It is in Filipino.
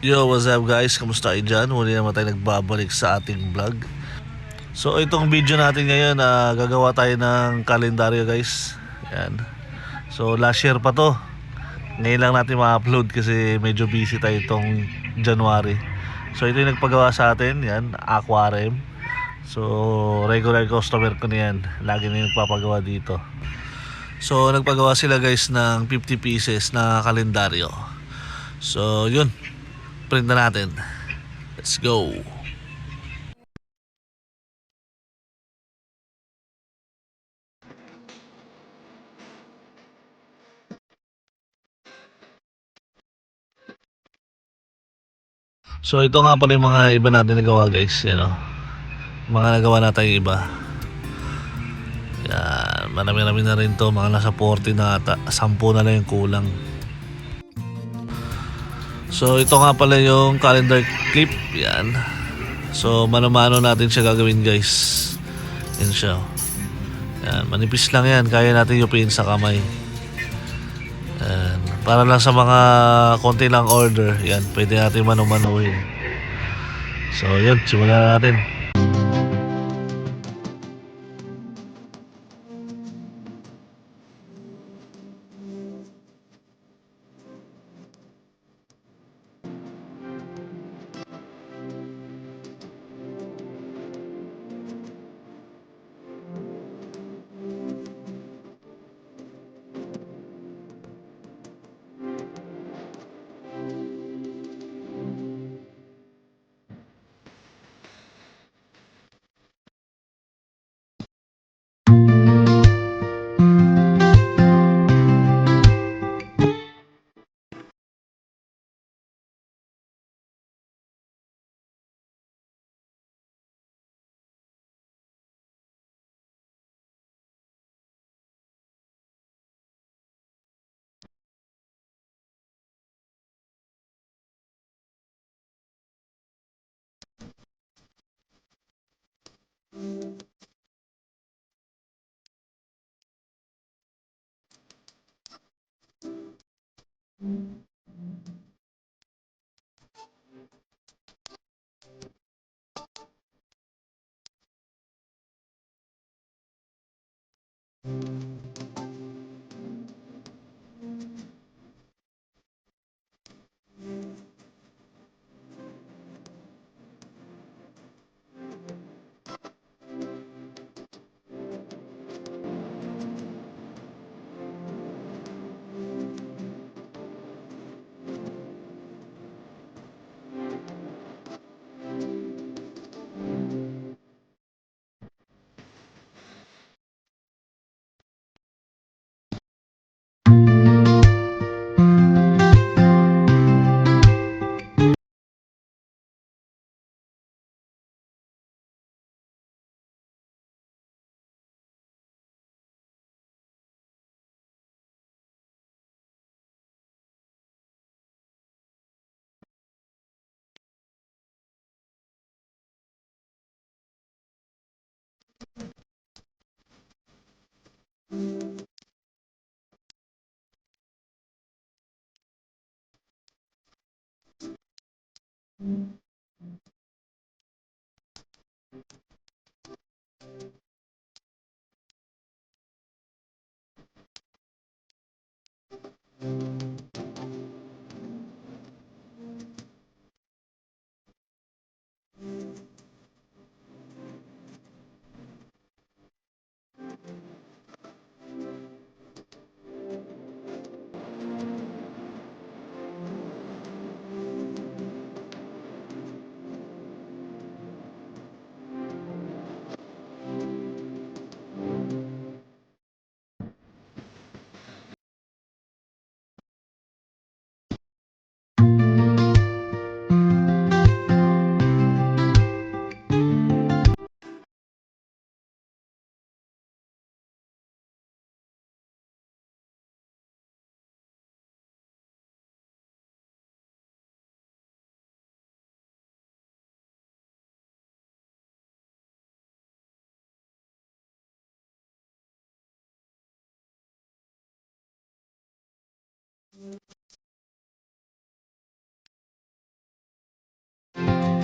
Yo, what's up guys? Kamusta kayo dyan? Muli naman tayo nagbabalik sa ating vlog. So itong video natin ngayon, gagawa tayo ng kalendaryo guys. Yan. So last year pa to. Ngayon lang natin ma-upload kasi medyo busy tayo itong January. So ito yung nagpagawa sa atin, yan, Aquarium. So regular customer ko na yan. Lagi na yung nagpapagawa dito. So nagpagawa sila guys ng 50 pieces na kalendaryo. So yun, print na natin. Let's go. So ito nga pala yung mga iba natin nagawa guys, you know. Mga nagawa natin iba. Yan, marami-rami na rin to, mga nasa 40 na ata, 10 na lang yung kulang. So ito nga pala yung calendar clip, yan. So mano-mano natin siya gagawin guys. Yan siya. Yan, manipis lang yan, kaya natin yupin sa kamay. Yan. Para lang sa mga konti lang order, yan, pwede natin mano-manuhin. So yun, simulan natin.